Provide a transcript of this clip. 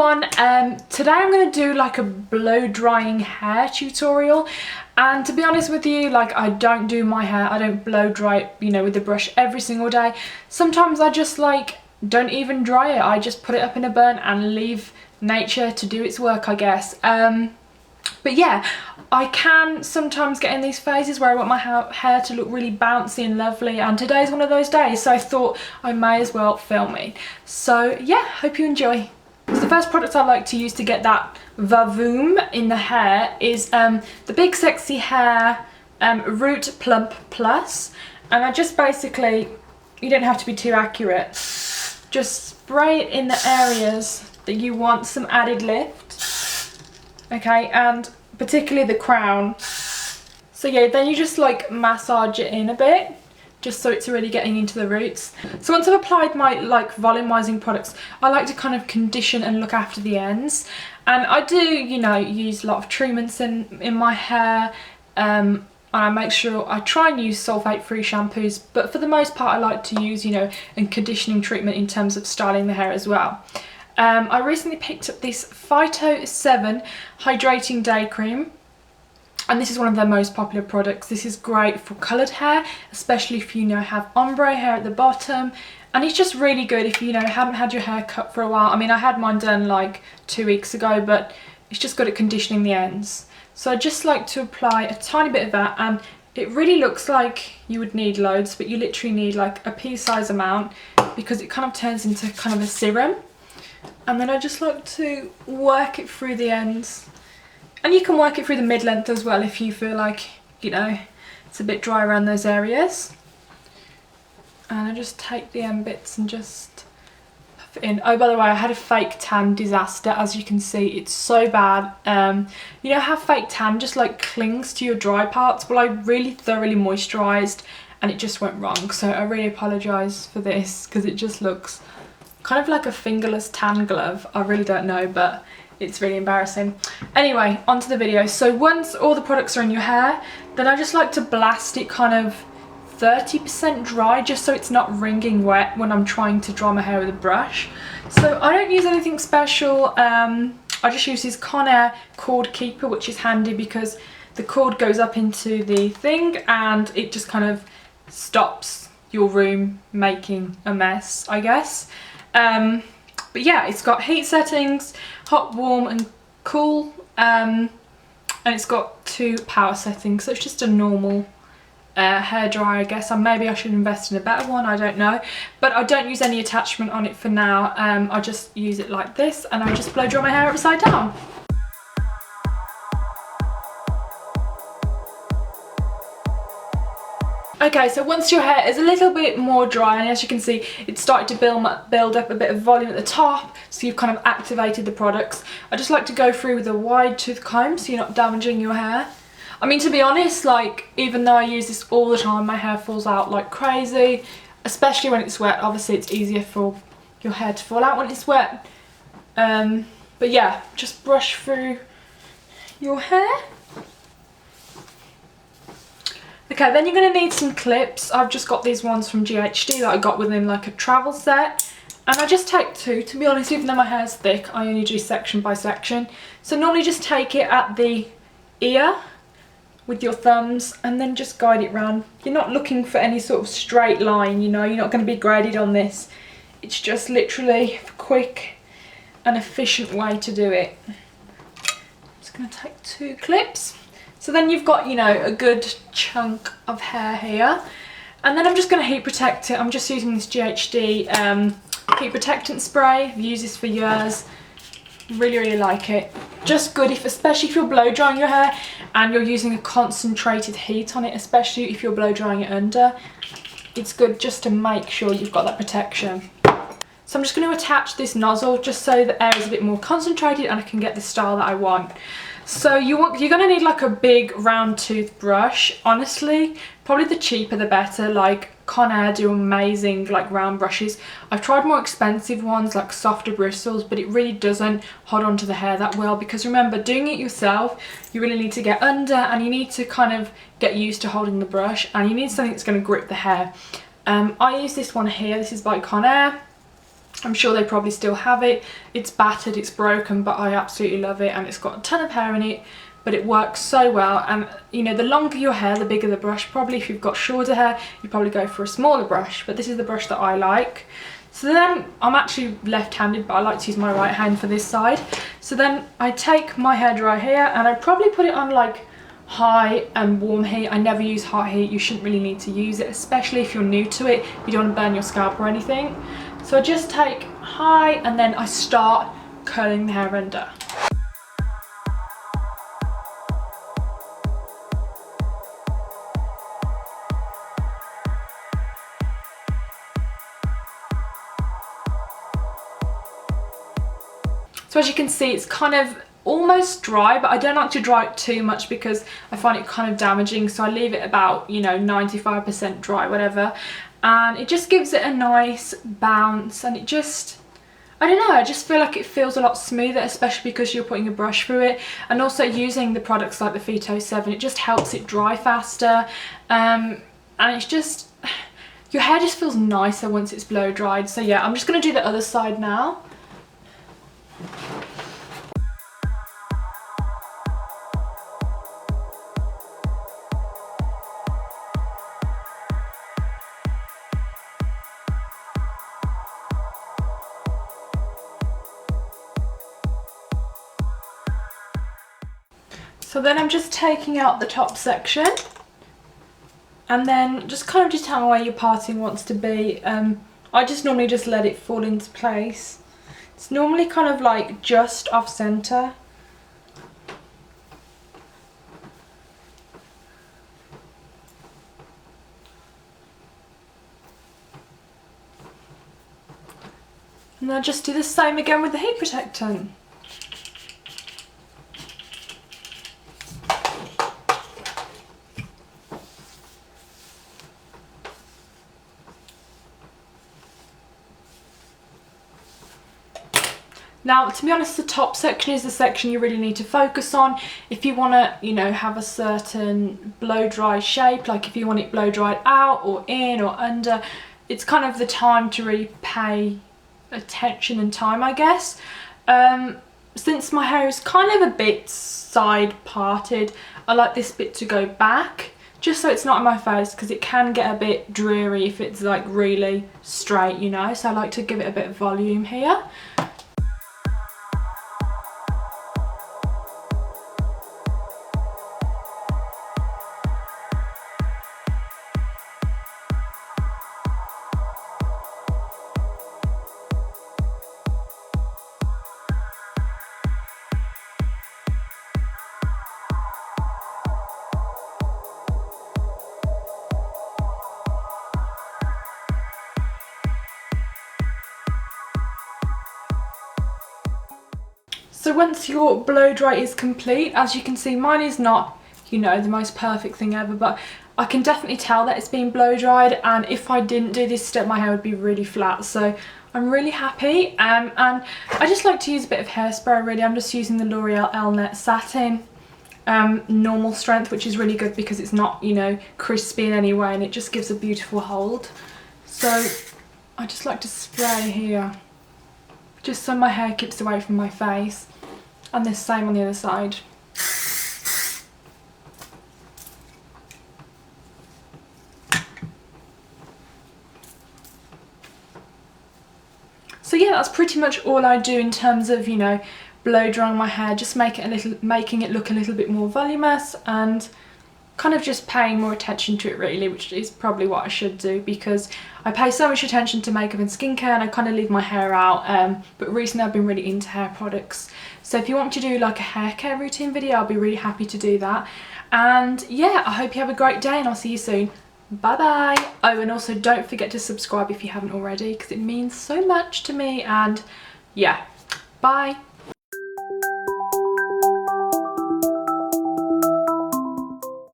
everyone, today I'm going to do like a blow drying hair tutorial, and to be honest with you, like I don't do my hair, I don't blow dry it, you know, with the brush every single day. Sometimes I just like don't even dry it, I just put it up in a bun and leave nature to do its work, I guess. But yeah, I can sometimes get in these phases where I want my hair to look really bouncy and lovely, and today's one of those days, so I thought I may as well film it. So yeah, hope you enjoy. So the first product I like to use to get that vavoom in the hair is the Big Sexy Hair Root Plump Plus, and I just basically, you don't have to be too accurate, just spray it in the areas that you want some added lift, okay, and particularly the crown. So yeah, then you just like massage it in a bit, just so it's really getting into the roots. So once I've applied my like volumizing products, I like to kind of condition and look after the ends. And I do, you know, use a lot of treatments in my hair. And I make sure I try and use sulfate-free shampoos, but for the most part I like to use, you know, a conditioning treatment in terms of styling the hair as well. I recently picked up this Phyto 7 Hydrating Day Cream, and this is one of their most popular products. This is great for coloured hair, especially if you know have ombre hair at the bottom, and it's just really good if you know haven't had your hair cut for a while. I mean, I had mine done like 2 weeks ago, but it's just good at conditioning the ends. So I just like to apply a tiny bit of that, and it really looks like you would need loads, but you literally need like a pea-size amount because it kind of turns into kind of a serum. And then I just like to work it through the ends. And you can work it through the mid-length as well if you feel like, you know, it's a bit dry around those areas. And I just take the end bits and just puff it in. Oh, by the way, I had a fake tan disaster. As you can see, it's so bad. You know how fake tan just like clings to your dry parts? Well, I really thoroughly moisturised and it just went wrong. So I really apologise for this because it just looks kind of like a fingerless tan glove. I really don't know, but it's really embarrassing. Anyway, onto the video. So once all the products are in your hair, then I just like to blast it kind of 30% dry, just so it's not wringing wet when I'm trying to dry my hair with a brush. So I don't use anything special. I just use this Conair cord keeper, which is handy because the cord goes up into the thing and it just kind of stops your room making a mess, I guess. But yeah, it's got heat settings, hot, warm and cool, and it's got 2 power settings, so it's just a normal hairdryer, I guess. And maybe I should invest in a better one, I don't know, but I don't use any attachment on it for now. I just use it like this and I just blow dry my hair upside down. Okay, so once your hair is a little bit more dry, and as you can see, it's started to build up a bit of volume at the top, so you've kind of activated the products. I just like to go through with a wide tooth comb so you're not damaging your hair. I mean, to be honest, like, even though I use this all the time, my hair falls out like crazy, especially when it's wet. Obviously, it's easier for your hair to fall out when it's wet. But yeah, just brush through your hair. Okay, then you're going to need some clips. I've just got these ones from GHD that I got within like a travel set. And I just take 2. To be honest, even though my hair's thick, I only do section by section. So normally just take it at the ear with your thumbs and then just guide it round. You're not looking for any sort of straight line, you know, you're not going to be graded on this. It's just literally a quick and efficient way to do it. I'm just going to take 2 clips. So then you've got, you know, a good chunk of hair here. And then I'm just going to heat protect it. I'm just using this GHD heat protectant spray. I've used this for years. Really, really like it. Just good, especially if you're blow drying your hair and you're using a concentrated heat on it, especially if you're blow drying it under. It's good just to make sure you've got that protection. So I'm just going to attach this nozzle just so the air is a bit more concentrated and I can get the style that I want. So you're going to need like a big round toothbrush. Honestly, probably the cheaper the better. Like Conair do amazing like round brushes. I've tried more expensive ones like softer bristles, but it really doesn't hold on to the hair that well, because remember, doing it yourself, you really need to get under and you need to kind of get used to holding the brush, and you need something that's going to grip the hair. I use this one here. This is by Conair. I'm sure they probably still have it. It's battered, it's broken, but I absolutely love it, and it's got a ton of hair in it, but it works so well. And you know, the longer your hair, the bigger the brush. Probably if you've got shorter hair, you probably go for a smaller brush, but this is the brush that I like. So then, I'm actually left-handed, but I like to use my right hand for this side. So then I take my hairdryer here, and I probably put it on like high and warm heat. I never use hot heat. You shouldn't really need to use it, especially if you're new to it. You don't want to burn your scalp or anything. So I just take high, and then I start curling the hair under. So as you can see, it's kind of almost dry, but I don't like to dry it too much because I find it kind of damaging. So I leave it about, you know, 95% dry, whatever. And it just gives it a nice bounce, and it just, I don't know, I just feel like it feels a lot smoother, especially because you're putting a brush through it. And also using the products like the Phyto 7, it just helps it dry faster. And it's just, your hair just feels nicer once it's blow dried. So yeah, I'm just going to do the other side now. So then I'm just taking out the top section, and then just kind of determine where your parting wants to be. I just normally just let it fall into place. It's normally kind of like just off center. And I'll just do the same again with the heat protectant. Now, to be honest, the top section is the section you really need to focus on. If you want to, you know, have a certain blow dry shape, like if you want it blow dried out or in or under, it's kind of the time to really pay attention and time, I guess. Since my hair is kind of a bit side parted, I like this bit to go back, just so it's not in my face, because it can get a bit dreary if it's like really straight, you know. So I like to give it a bit of volume here. So once your blow dry is complete, as you can see, mine is not, you know, the most perfect thing ever, but I can definitely tell that it's been blow dried, and if I didn't do this step, my hair would be really flat. So I'm really happy, and I just like to use a bit of hairspray really. I'm just using the L'Oreal Elnett Satin normal strength, which is really good because it's not, you know, crispy in any way, and it just gives a beautiful hold. So I just like to spray here, just so my hair keeps away from my face, and the same on the other side. So yeah, that's pretty much all I do in terms of, you know, blow drying my hair, just making it look a little bit more voluminous, and kind of just paying more attention to it really, which is probably what I should do, because I pay so much attention to makeup and skincare and I kind of leave my hair out. But recently I've been really into hair products, so if you want to do like a hair care routine video, I'll be really happy to do that. And yeah, I hope you have a great day, and I'll see you soon. Bye bye. Oh, and also don't forget to subscribe if you haven't already, because it means so much to me. And yeah, bye.